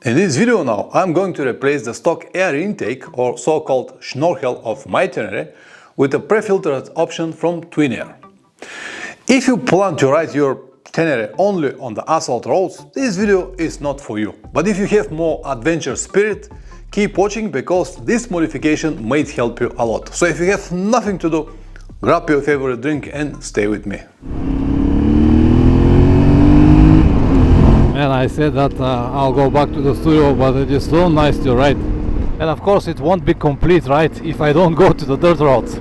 In this video now, I'm going to replace the stock air intake or so-called Schnorchel of my Tenere with a pre-filtered option from Tenere. If you plan to ride your Tenere only on the asphalt roads, this video is not for you. But if you have more adventure spirit, keep watching because this modification might help you a lot. So if you have nothing to do, grab your favorite drink and stay with me. And I said that I'll go back to the studio, but it is so nice to ride. And of course it won't be complete, right, if I don't go to the dirt roads.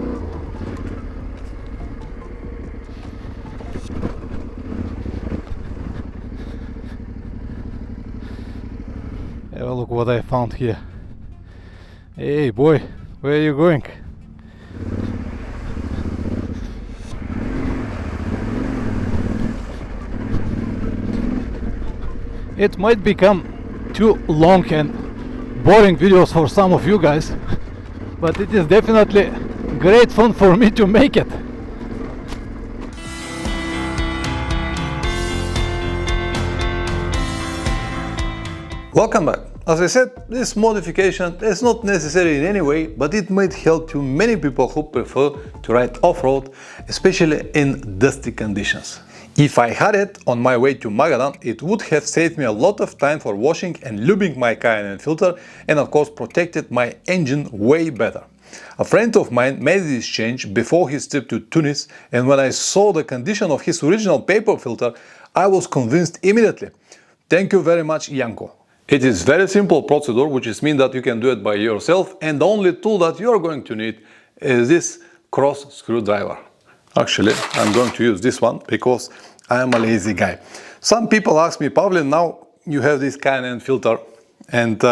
Have a look what I found here. Hey boy, where are you going? It might become too long and boring videos for some of you guys, but it is definitely great fun for me to make it. Welcome back. As I said, this modification is not necessary in any way, but it might help to many people who prefer to ride off-road, especially in dusty conditions. If I had it on my way to Magadan, it would have saved me a lot of time for washing and lubing my Cayenne filter and of course protected my engine way better. A friend of mine made this change before his trip to Tunis, and when I saw the condition of his original paper filter, I was convinced immediately. Thank you very much, Yanko. It is very simple procedure, which means that you can do it by yourself, and the only tool that you are going to need is this cross screwdriver. Actually, I'm going to use this one because I am a lazy guy. Some people ask me, Pavlin, now you have this Cayenne filter and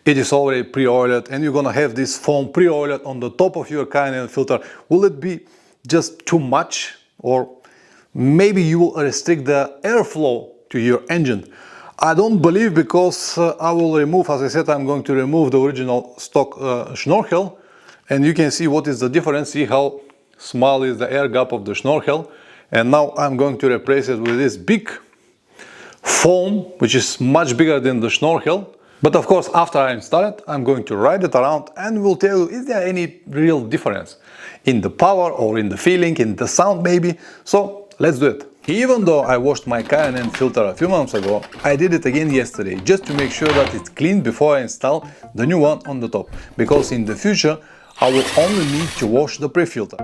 it is already pre-oiled and you're gonna have this foam pre-oiled on the top of your Cayenne filter. Will it be just too much, or maybe you will restrict the airflow to your engine? I don't believe, because I will remove, as I said, I'm going to remove the original stock Schnorchel, and you can see what is the difference. See how small is the air gap of the Schnorchel, and now I'm going to replace it with this big foam, which is much bigger than the Schnorchel. But of course, after I install it, I'm going to ride it around and will tell you, is there any real difference in the power or in the feeling, in the sound maybe? So let's do it. Even though I washed my Cayenne filter a few months ago, I did it again yesterday just to make sure that it's clean before I install the new one on the top, because in the future I will only need to wash the pre-filter.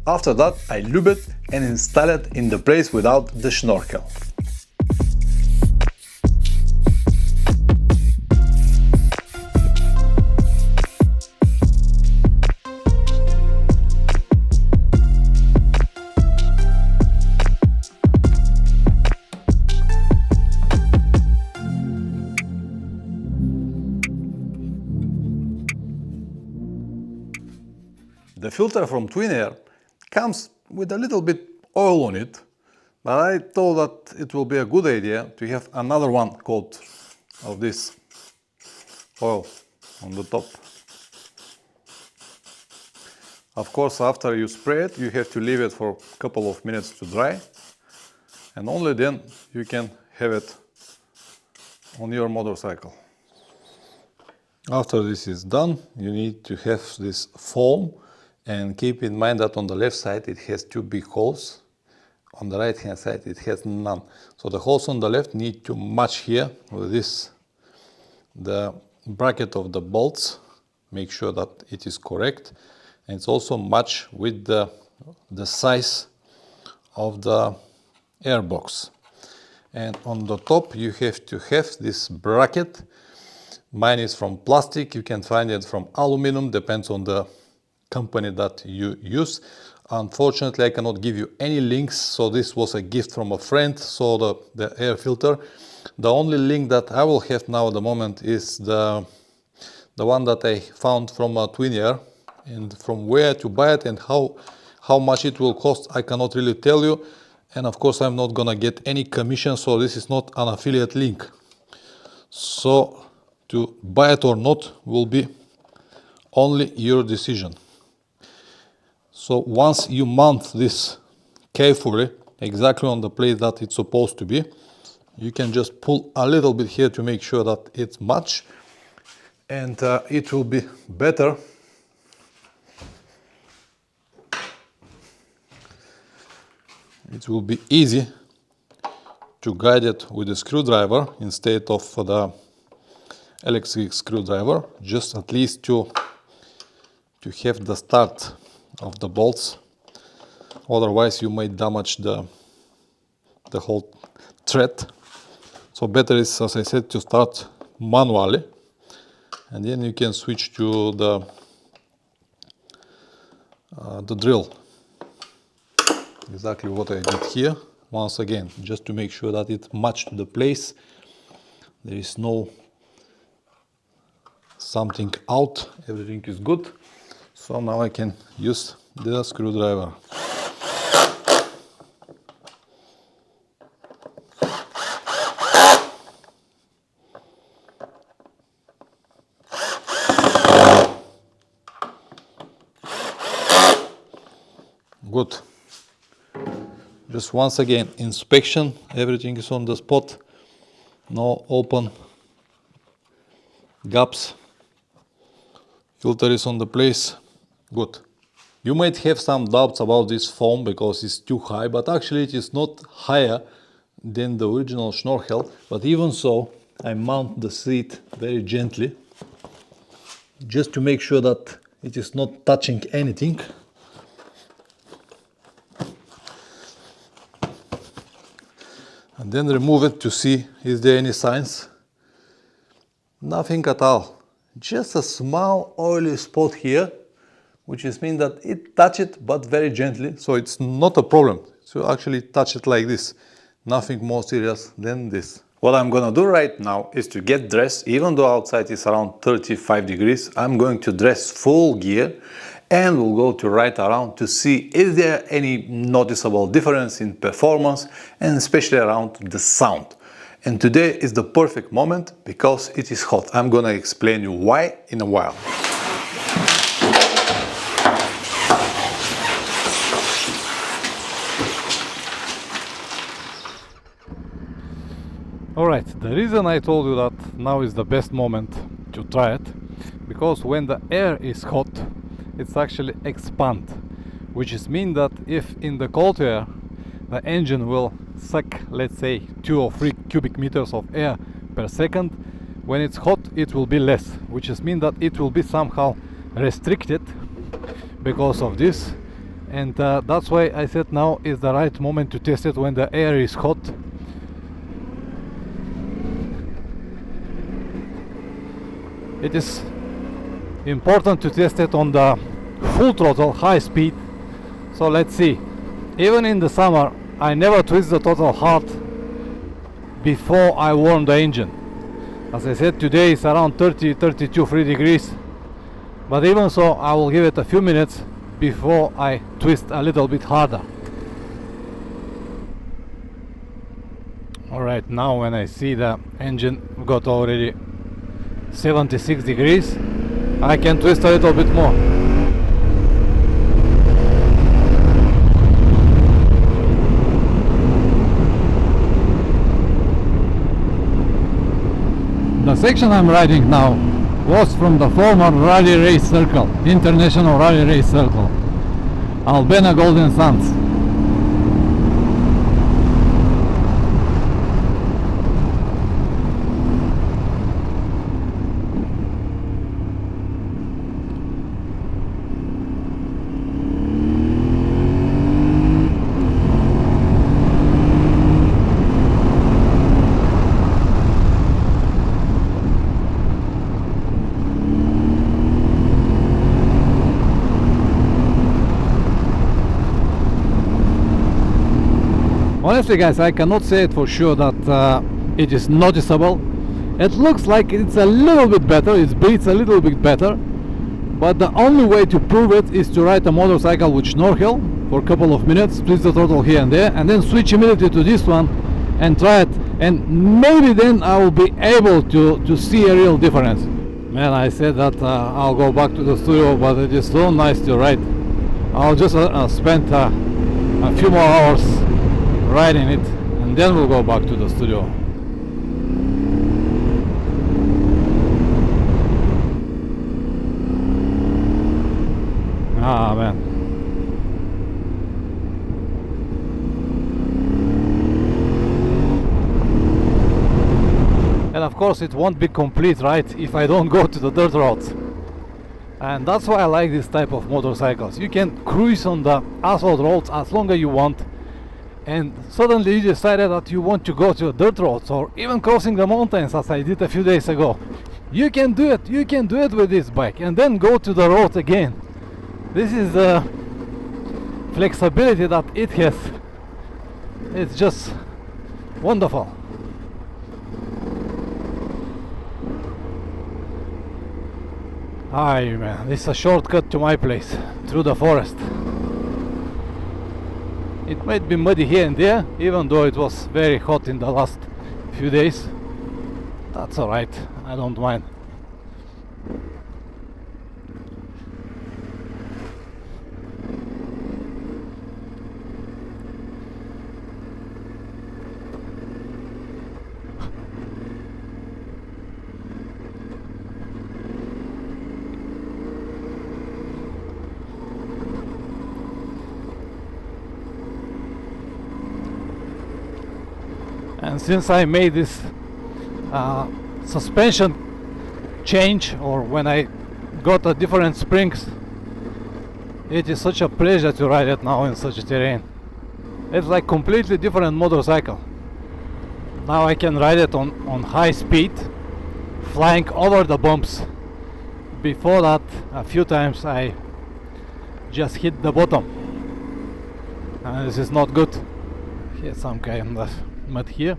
After that, I lube it and install it in the place without the Schnorchel. The filter from Tenere comes with a little bit oil on it, but I thought that it will be a good idea to have another one coat of this oil on the top. Of course, after you spray it, you have to leave it for a couple of minutes to dry, and only then you can have it on your motorcycle. After this is done, you need to have this foam, and keep in mind that on the left side it has 2 big holes. On the right hand side it has none. So the holes on the left need to match here with this, the bracket of the bolts. Make sure that it is correct, and it's also match with the size of the airbox. And on the top you have to have this bracket. Mine is from plastic, you can find it from aluminum, depends on the company that you use. Unfortunately, I cannot give you any links, so this was a gift from a friend, so the air filter. The only link that I will have now at the moment is the one that I found from a Twin Air, and from where to buy it and how much it will cost, I cannot really tell you. And of course, I'm not gonna get any commission, so this is not an affiliate link. So to buy it or not will be only your decision. So once you mount this carefully, exactly on the place that it's supposed to be, you can just pull a little bit here to make sure that it's matched, and it will be better. It will be easy to guide it with a screwdriver instead of the electric screwdriver, just at least to have the start of the bolts. Otherwise you might damage the whole thread. So better is, as I said, to start manually, and then you can switch to the drill. Exactly what I did here. Once again, just to make sure that it matched to the place. There is no something out, everything is good. So now I can use the screwdriver. Good. Just once again, inspection, everything is on the spot, no open gaps, filter is on the place. Good. You might have some doubts about this foam because it's too high, but actually it is not higher than the original Schnorchel. But even so, I mount the seat very gently, just to make sure that it is not touching anything. And then remove it to see is there any signs. Nothing at all. Just a small oily spot here, which is mean that it touched it, but very gently, so it's not a problem. So actually touch it like this. Nothing more serious than this. What I'm gonna do right now is to get dressed. Even though outside is around 35 degrees, I'm going to dress full gear, and we'll go to ride around to see is there any noticeable difference in performance, and especially around the sound. And today is the perfect moment because it is hot. I'm gonna explain you why in a while. Alright, the reason I told you that now is the best moment to try it, because when the air is hot, it's actually expand, which is mean that if in the cold air the engine will suck, let's say 2 or 3 cubic meters of air per second, when it's hot it will be less, which is mean that it will be somehow restricted because of this. And that's why I said now is the right moment to test it when the air is hot. It is important to test it on the full throttle, high speed. So let's see. Even in the summer, I never twist the throttle hard before I warm the engine. As I said, today it's around 30, 32, 3 degrees. But even so, I will give it a few minutes before I twist a little bit harder. Alright, now when I see the engine got already 76 degrees, I can twist a little bit more. The section I'm riding now was from the former rally race circle, International Rally Race Circle, Albena Golden Sands. Honestly guys, I cannot say it for sure that it is noticeable. It looks like it's a little bit better, it beats a little bit better, but the only way to prove it is to ride a motorcycle with Schnorkel for a couple of minutes, twist the throttle here and there, and then switch immediately to this one and try it, and maybe then I will be able to see a real difference. Man, I said that I'll go back to the studio, but it is so nice to ride. I'll just spend a few more hours riding it, and then we'll go back to the studio. Ah man. And of course it won't be complete, right, if I don't go to the dirt roads. And that's why I like this type of motorcycles. You can cruise on the asphalt roads as long as you want, and suddenly you decided that you want to go to dirt roads or even crossing the mountains, as I did a few days ago. You can do it with this bike and then go to the road again. This is the flexibility that it has. It's just wonderful. Aye man, this is a shortcut to my place through the forest. It might be muddy here and there, even though it was very hot in the last few days. That's alright, I don't mind. And since I made this suspension change, or when I got a different springs, it is such a pleasure to ride it now in such a terrain. It's like completely different motorcycle. Now I can ride it on high speed, flying over the bumps. Before that, a few times I just hit the bottom, and this is not good. Here's some kind of mud here.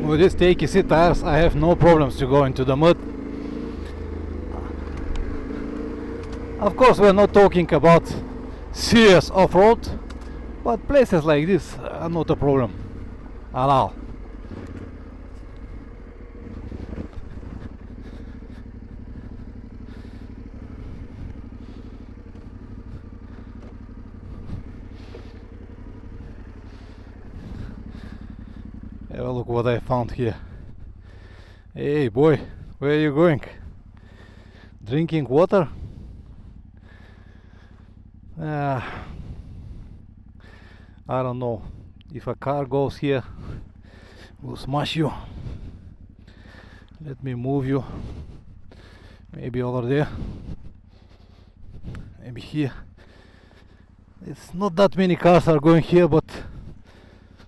With these AKC tires I have no problems to go into the mud. Of course we're not talking about serious off-road, but places like this are not a problem at all. Have a look what I found here. Hey boy, where are you going? Drinking water? I don't know. If a car goes here, we'll smash you. Let me move you. Maybe over there. Maybe here. It's not that many cars are going here, but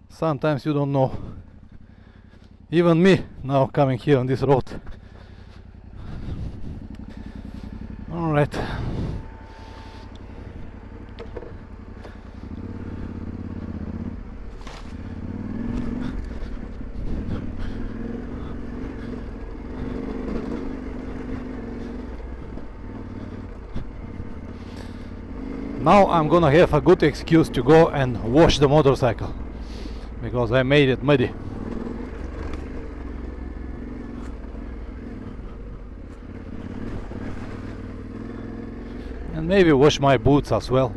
sometimes you don't know. Even me now coming here on this road. All right. Now I'm gonna have a good excuse to go and wash the motorcycle, because I made it muddy. and maybe wash my boots as well.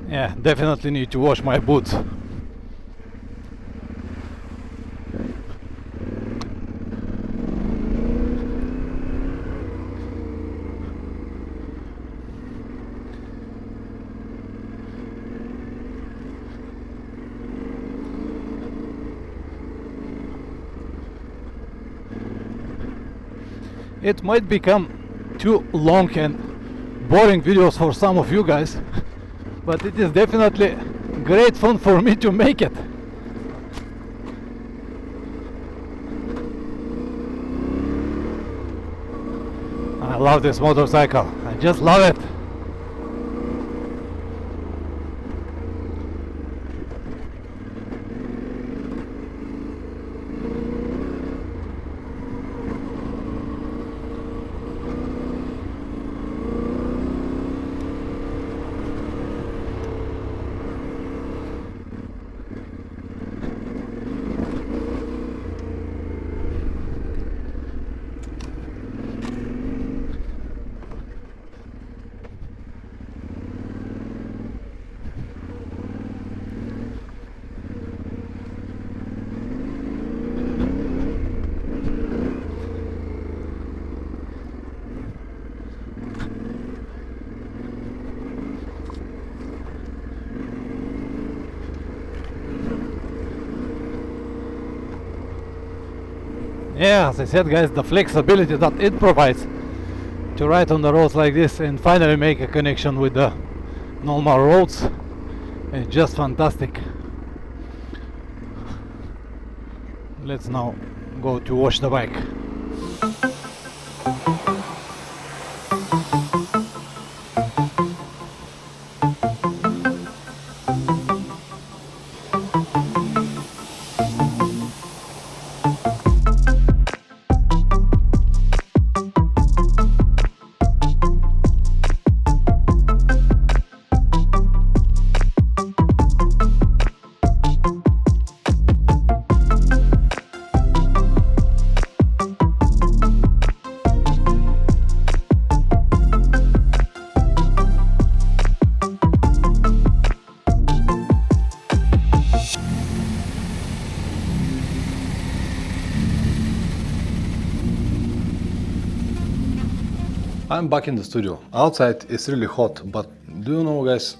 Yeah, definitely need to wash my boots. It might become too long and boring videos for some of you guys, but it is definitely great fun for me to make it. I love this motorcycle. I just love it. Yeah, as I said guys, the flexibility that it provides to ride on the roads like this and finally make a connection with the normal roads is just fantastic. Let's now go to wash the bike. I'm back in the studio. Outside it's really hot, but do you know guys,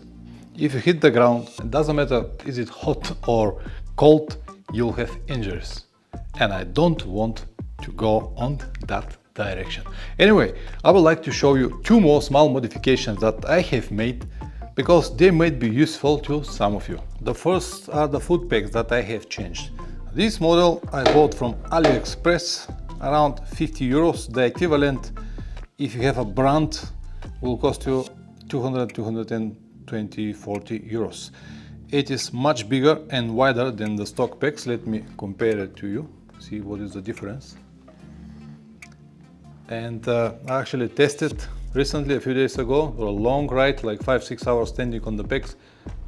if you hit the ground, it doesn't matter is it hot or cold, you'll have injuries. And I don't want to go on that direction. Anyway, I would like to show you two more small modifications that I have made because they might be useful to some of you. The first are the foot pegs that I have changed. This model I bought from AliExpress, around 50 euros. The equivalent, if you have a brand, will cost you 220, 40 euros. It is much bigger and wider than the stock pegs. Let me compare it to you, see what is the difference. And I actually tested recently, a few days ago, for a long ride, like 5-6 hours standing on the pegs,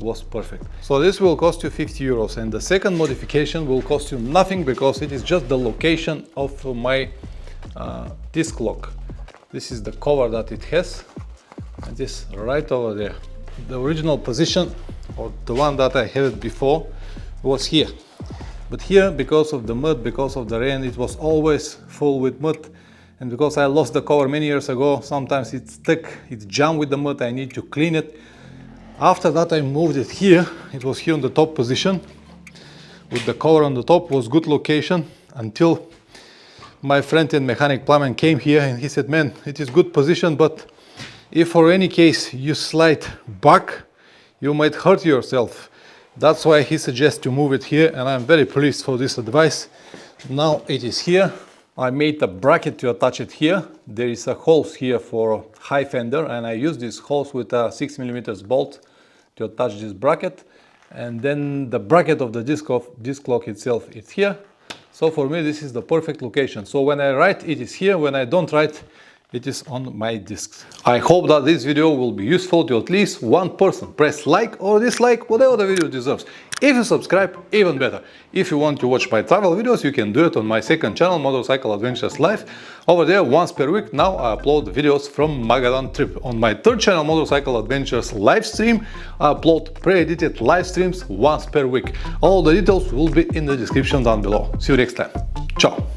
was perfect. So this will cost you 50 euros, and the second modification will cost you nothing because it is just the location of my disc lock. This is the cover that it has, and this right over there. The original position, or the one that I had before, was here. But here, because of the mud, because of the rain, it was always full with mud. And because I lost the cover many years ago, sometimes it's stuck, it's jammed with the mud, I need to clean it. After that I moved it here. It was here on the top position, with the cover on the top, was good location, until my friend and mechanic plumber came here and he said, man, it is good position, but if for any case you slide back, you might hurt yourself. That's why he suggests to move it here, and I'm very pleased for this advice. Now it is here. I made a bracket to attach it here. There is a holes here for high fender, and I use this holes with a 6mm bolt to attach this bracket. And then the bracket of the disc lock itself is here. So for me this is the perfect location. So when I ride, it is here. When I don't ride, it is on my discs. I hope that this video will be useful to at least one person. Press like or dislike, whatever the video deserves. If you subscribe, even better. If you want to watch my travel videos, you can do it on my second channel, Motorcycle Adventures Live. Over there, once per week, now I upload videos from Magadan trip. On my third channel, Motorcycle Adventures Live Stream, I upload pre-edited live streams once per week. All the details will be in the description down below. See you next time. Ciao!